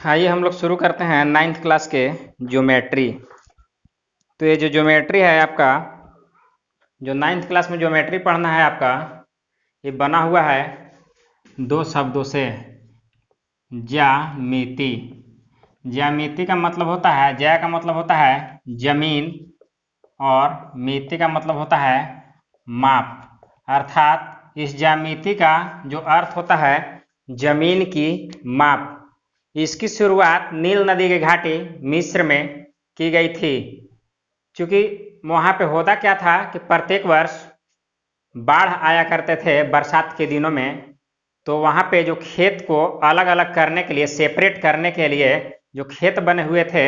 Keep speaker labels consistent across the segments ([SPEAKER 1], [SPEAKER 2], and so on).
[SPEAKER 1] आइए हम लोग शुरू करते हैं 9th क्लास के ज्योमेट्री। तो ये जो ज्योमेट्री है आपका, जो 9th क्लास में ज्योमेट्री पढ़ना है आपका, ये बना हुआ है दो शब्दों से। ज्यामिति। ज्यामिति का मतलब होता है, ज्या का मतलब होता है जमीन और मिति का मतलब होता है माप। अर्थात इस ज्यामिति का जो अर्थ होता है जमीन की माप। इसकी शुरुआत नील नदी के घाटी मिस्र में की गई थी। क्योंकि वहाँ पे होता क्या था कि प्रत्येक वर्ष बाढ़ आया करते थे बरसात के दिनों में। तो वहाँ पे जो खेत को अलग अलग करने के लिए, सेपरेट करने के लिए जो खेत बने हुए थे,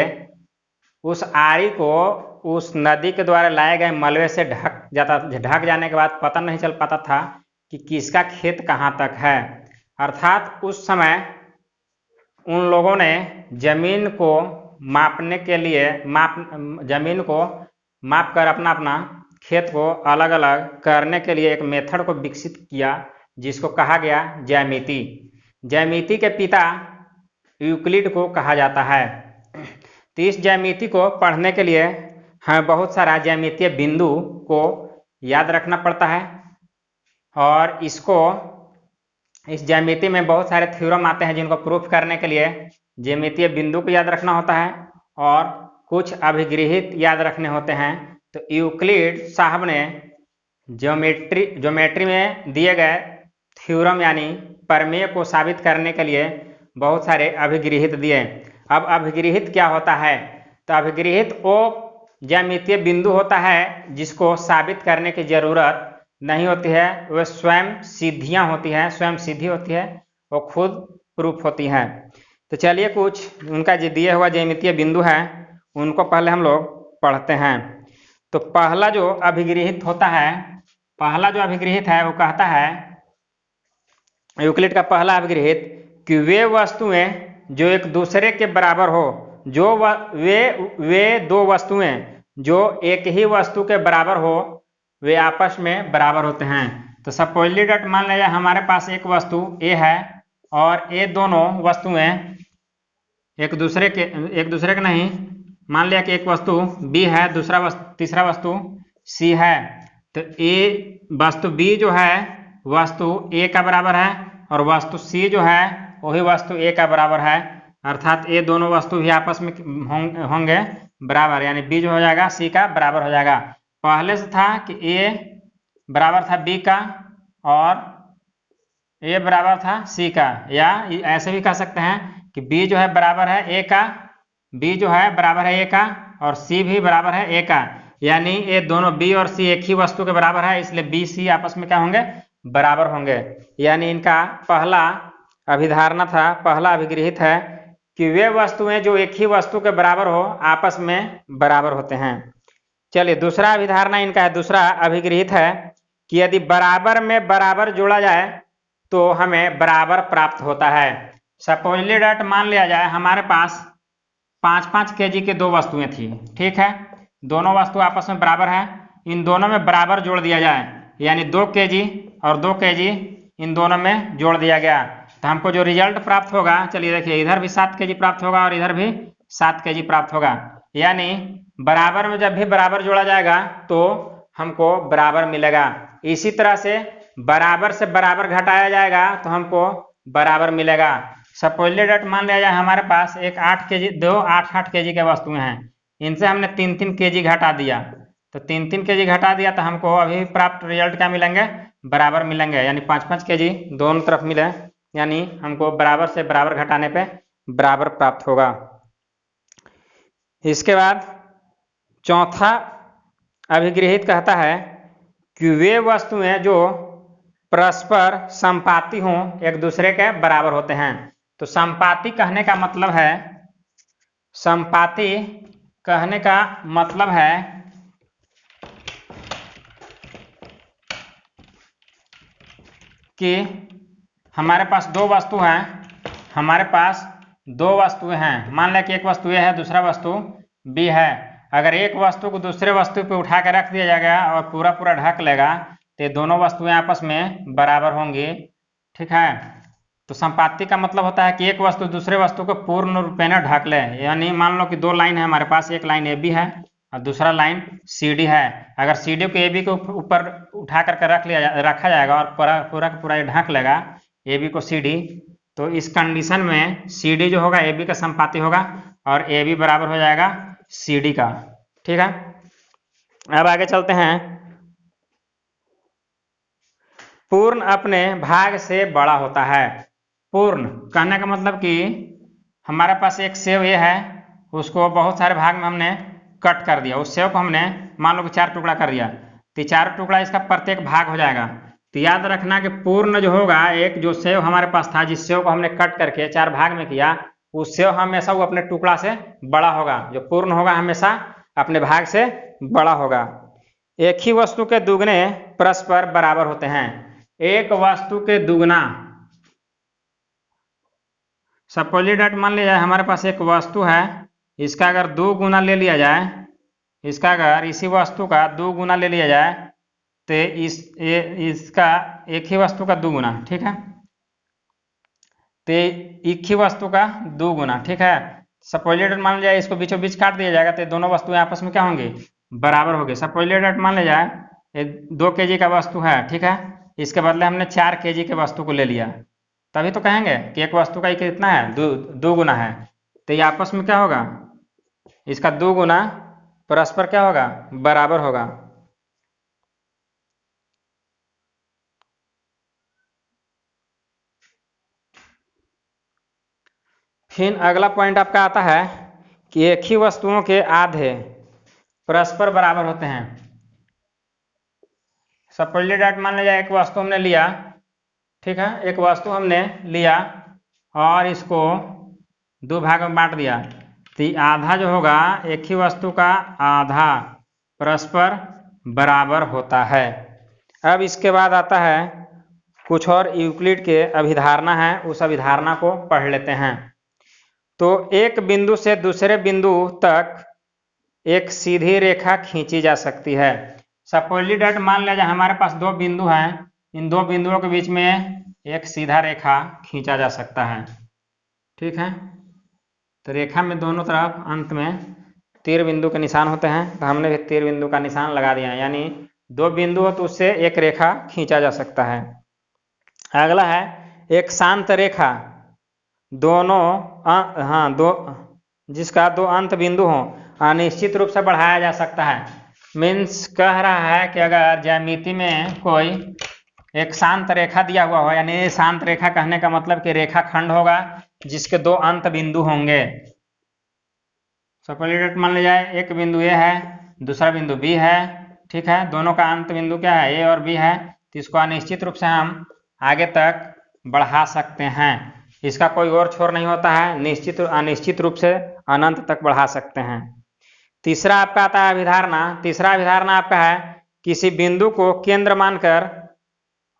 [SPEAKER 1] उस आरी को उस नदी के द्वारा लाए गए मलबे से ढक जाने के बाद पता नहीं चल पाता था कि किसका खेत कहाँ तक है। अर्थात उस समय उन लोगों ने जमीन को मापने के लिए जमीन को माप कर अपना अपना खेत को अलग अलग करने के लिए एक मेथड को विकसित किया, जिसको कहा गया ज्यामिति। ज्यामिति के पिता यूक्लिड को कहा जाता है। तो इस ज्यामिति को पढ़ने के लिए हमें बहुत सारा ज्यामितीय बिंदु को याद रखना पड़ता है, और इस ज्यामिति में बहुत सारे थ्योरम आते हैं जिनको प्रूफ करने के लिए ज्यामितीय बिंदु को याद रखना होता है और कुछ अभिगृहित याद रखने होते हैं। तो यूक्लिड साहब ने ज्योमेट्री में दिए गए थ्योरम यानी प्रमेय को साबित करने के लिए बहुत सारे अभिगृहित दिए। अब अभिगृहित क्या होता है? तो अभिगृहित वो ज्यामितीय बिंदु होता है जिसको साबित करने की जरूरत नहीं होती है, वह स्वयं सिद्धियां होती हैं, स्वयं सिद्धि होती है, वो खुद प्रूफ होती हैं। तो चलिए कुछ उनका जो दिए हुआ ज्यामितीय बिंदु है उनको पहले हम लोग पढ़ते हैं। तो पहला जो अभिगृहित है वो कहता है, यूक्लिड का पहला अभिगृहित, कि वे वस्तुएं जो एक दूसरे के बराबर हो, वे दो वस्तुएं जो एक ही वस्तु के बराबर हो, वे आपस में बराबर होते हैं। तो सपोजली डट मान लिया हमारे पास एक वस्तु ए है और ये दोनों वस्तुएं एक दूसरे के नहीं, मान लिया कि एक वस्तु बी है, तीसरा वस्तु सी है। तो ए वस्तु बी जो है वस्तु ए का बराबर है और वस्तु सी जो है वही वस्तु ए का बराबर है। अर्थात ये दोनों वस्तु भी आपस में होंगे बराबर, यानी बी जो हो जाएगा सी का बराबर हो जाएगा। पहले से था कि ए बराबर था बी का और ए बराबर था सी का, या ऐसे भी कह सकते हैं कि बी जो है बराबर है ए का, बी जो है बराबर है ए का और सी भी बराबर है ए का, यानी ये दोनों बी और सी एक ही वस्तु के बराबर है, इसलिए बी सी आपस में क्या होंगे? बराबर होंगे। यानी इनका पहला अभिधारणा था, पहला अभिगृहित है कि वे वस्तुएं जो एक ही वस्तु के बराबर हो आपस में बराबर होते हैं। चलिए दूसरा अभिधारणा इनका है, दूसरा अभिगृहित है कि यदि बराबर में बराबर जोड़ा जाए तो हमें बराबर प्राप्त होता है। सपोजली डट मान लिया जाए हमारे पास 5-5 केजी के दो वस्तुएं थी, ठीक है, दोनों वस्तु आपस में बराबर है, इन दोनों में बराबर जोड़ दिया जाए, यानी 2 केजी और 2 केजी इन दोनों में जोड़ दिया गया, तो हमको जो रिजल्ट प्राप्त होगा, चलिए देखिए, इधर भी 7 केजी प्राप्त होगा और इधर भी 7 केजी प्राप्त होगा। यानी बराबर में जब भी बराबर जोड़ा जाएगा तो हमको बराबर मिलेगा। इसी तरह से बराबर से बराबर घटाया जाएगा तो हमको बराबर मिलेगा। सपोजली डट मान लिया जाए हमारे पास एक 8 केजी, दो 8-8 केजी के वस्तुएं हैं, इनसे हमने 3-3 केजी घटा दिया, तो 3-3 केजी घटा दिया तो हमको अभी प्राप्त रिजल्ट क्या मिलेंगे? बराबर मिलेंगे, यानी 5-5 केजी दोनों तरफ मिले, यानी हमको बराबर से बराबर घटाने पे बराबर प्राप्त होगा। इसके बाद चौथा अभिगृहित कहता है कि वे वस्तुएं जो परस्पर संपाती हों एक दूसरे के बराबर होते हैं। तो संपाती कहने का मतलब है, संपाती कहने का मतलब है कि हमारे पास दो वस्तुएं हैं, मान लें कि एक वस्तु ए है, दूसरा वस्तु बी है। अगर एक वस्तु को दूसरे वस्तु पे उठा कर रख दिया जाएगा और पूरा ढक लेगा तो दोनों वस्तुएं आपस में बराबर होंगी, ठीक है। तो तो संपाती का मतलब होता है कि एक वस्तु दूसरे वस्तु को पूर्ण रूपेण ढक ले। यानी मान लो कि दो लाइन है हमारे पास, एक लाइन ए बी है और दूसरा लाइन सी डी है। अगर सी डी को ए बी के ऊपर उठा करके रखा जाएगा और पूरा का पूरा ढक लेगा ए बी को सी डी, तो इस कंडीशन में सी डी जो होगा ए बी का संपाती होगा और ए बी बराबर हो जाएगा सी डी का। ठीक है, अब आगे चलते हैं। पूर्ण अपने भाग से बड़ा होता है। पूर्ण कहने का मतलब कि हमारे पास एक सेव ये है, उसको बहुत सारे भाग में हमने कट कर दिया। उस सेव को हमने मान लो कि 4 टुकड़ा कर दिया, तो 4 टुकड़ा इसका प्रत्येक भाग हो जाएगा। तो याद रखना कि पूर्ण जो होगा, एक जो सेव हमारे पास था जिस सेव को हमने कट करके 4 भाग में किया, उस सेव हमेशा वो अपने टुकड़ा से बड़ा होगा। जो पूर्ण होगा हमेशा अपने भाग से बड़ा होगा। एक ही वस्तु के दुगने परस्पर बराबर होते हैं। एक वस्तु के दुगना, सपोज दैट मान लिया जाए हमारे पास एक वस्तु है, इसका अगर 2 गुना ले लिया जाए, इसका अगर इसी वस्तु का 2 गुना ले लिया जाए तो इसका एक ही वस्तु का 2 गुना, ठीक है, तो एक ही वस्तु का 2 गुना, ठीक है। सपोज दैट मान लिया जाए इसको बीचों बीच काट दिया जाएगा तो दोनों वस्तुएं आपस में क्या होंगी, बराबर होगी। सपोज दैट मान लिया जाए 2 kg का वस्तु है, ठीक है, इसके बदले हमने 4 kg के वस्तु को ले लिया, तभी तो कहेंगे कि एक वस्तु का कितना है, 2 गुना है। तो ये आपस में क्या होगा, इसका 2 गुना परस्पर क्या होगा, बराबर होगा। फिर अगला पॉइंट आपका आता है कि एक ही वस्तुओं के आधे परस्पर बराबर होते हैं। सपोज दैट मान लिया जाए एक वस्तु हमने लिया, ठीक है, एक वस्तु हमने लिया और इसको 2 भाग में बांट दिया, तो आधा जो होगा एक ही वस्तु का आधा परस्पर बराबर होता है। अब इसके बाद आता है कुछ और यूक्लिड के अभिधारणा है, उस अभिधारणा को पढ़ लेते हैं। तो एक बिंदु से दूसरे बिंदु तक एक सीधी रेखा खींची जा सकती है। सपोज दैट मान लिया जाए हमारे पास 2 बिंदु हैं, इन 2 बिंदुओं के बीच में एक सीधा रेखा खींचा जा सकता है, ठीक है। तो रेखा में दोनों तरफ अंत में तीर बिंदु के निशान होते हैं, तो हमने भी तीर बिंदु का निशान लगा दिया, यानी 2 बिंदु हो तो उससे एक रेखा खींचा जा सकता है। अगला है एक शांत रेखा, जिसका 2 अंत बिंदु हो अनिश्चित रूप से बढ़ाया जा सकता है। मीन्स कह रहा है कि अगर ज्यामिति में कोई एक शांत रेखा दिया हुआ हो, यानी शांत रेखा कहने का मतलब कि रेखा खंड होगा जिसके 2 अंत बिंदु होंगे। सपोज मान लिया जाए एक बिंदु ए है, दूसरा बिंदु बी है, ठीक है, दोनों का अंत बिंदु क्या है, ए और बी है, तो इसको अनिश्चित रूप से हम आगे तक बढ़ा सकते हैं। इसका कोई और छोर नहीं होता है, निश्चित अनिश्चित रूप से अनंत तक बढ़ा सकते हैं। तीसरा आपका आता है अभिधारणा। तीसरा अभिधारणा आपका है किसी बिंदु को केंद्र मानकर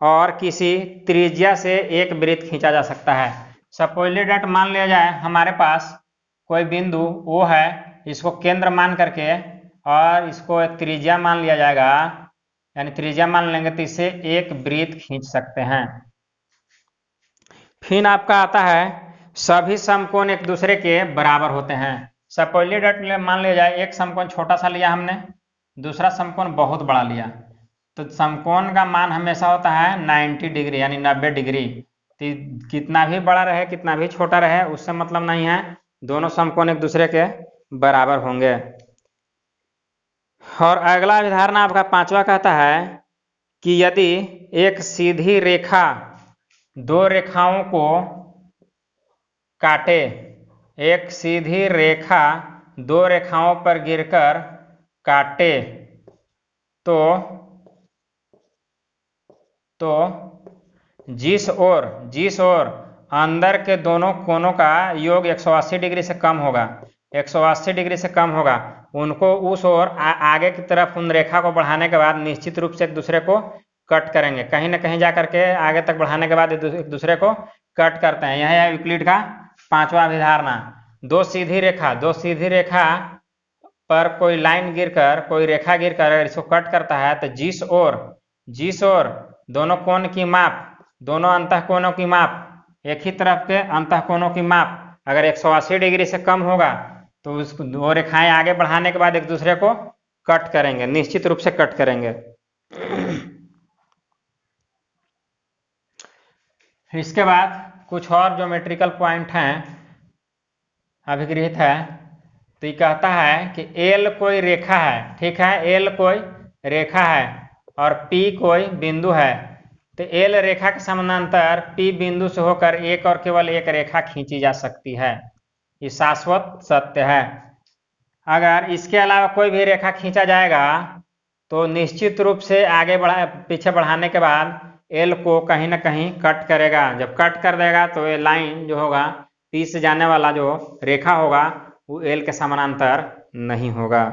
[SPEAKER 1] और किसी त्रिज्या से एक वृत्त खींचा जा सकता है। सपोज दैट मान लिया जाए हमारे पास कोई बिंदु वो है, इसको केंद्र मान करके और इसको त्रिज्या मान लिया जाएगा, यानी त्रिज्या मान लेंगे तो इससे एक वृत्त खींच सकते हैं। फिर आपका आता है सभी समकोण एक दूसरे के बराबर होते हैं। सपोज दैट मान लिया जाए एक समकोण छोटा सा लिया हमने, दूसरा समकोण बहुत बड़ा लिया, तो समकोण का मान हमेशा होता है 90 डिग्री, यानी 90 डिग्री। तो कितना भी बड़ा रहे कितना भी छोटा रहे उससे मतलब नहीं है, दोनों समकोण एक दूसरे के बराबर होंगे। और अगला अभिधारणा आपका 5वां कहता है कि यदि एक सीधी रेखा 2 रेखाओं को काटे, एक सीधी रेखा 2 रेखाओं पर गिरकर काटे, तो जिस ओर अंदर के दोनों कोनों का योग 180 डिग्री से कम होगा, 180 डिग्री से कम होगा, उनको उस ओर आगे की तरफ उन रेखा को बढ़ाने के बाद निश्चित रूप से एक दूसरे को कट करेंगे। कहीं ना कहीं जा करके आगे तक बढ़ाने के बाद एक दूसरे को कट करते हैं। यह है यूक्लिड का 5वां अभिधारणा। 2 सीधी रेखा पर कोई लाइन गिरकर, कोई रेखा गिरकर अगर इसको कट करता है तो जिस ओर दोनों कोण की माप, दोनों अंतःकोणों की माप एक ही तरफ के अंतःकोणों की माप अगर 180 डिग्री से कम होगा तो उसको दो रेखाएं आगे बढ़ाने के बाद एक दूसरे को कट करेंगे, निश्चित रूप से कट करेंगे। इसके बाद कुछ और ज्योमेट्रिकल पॉइंट हैं अभिगृहित है। तो ये कहता है कि एल कोई रेखा है, ठीक है, एल कोई रेखा है और पी कोई बिंदु है। तो एल रेखा के समानांतर पी बिंदु से होकर एक और केवल एक रेखा खींची जा सकती है। ये शाश्वत सत्य है। अगर इसके अलावा कोई भी रेखा खींचा जाएगा तो निश्चित रूप से आगे पीछे बढ़ाने के बाद एल को कहीं ना कहीं कट करेगा। जब कट कर देगा तो ये लाइन जो होगा, पी से जाने वाला जो रेखा होगा वो एल के समानांतर नहीं होगा।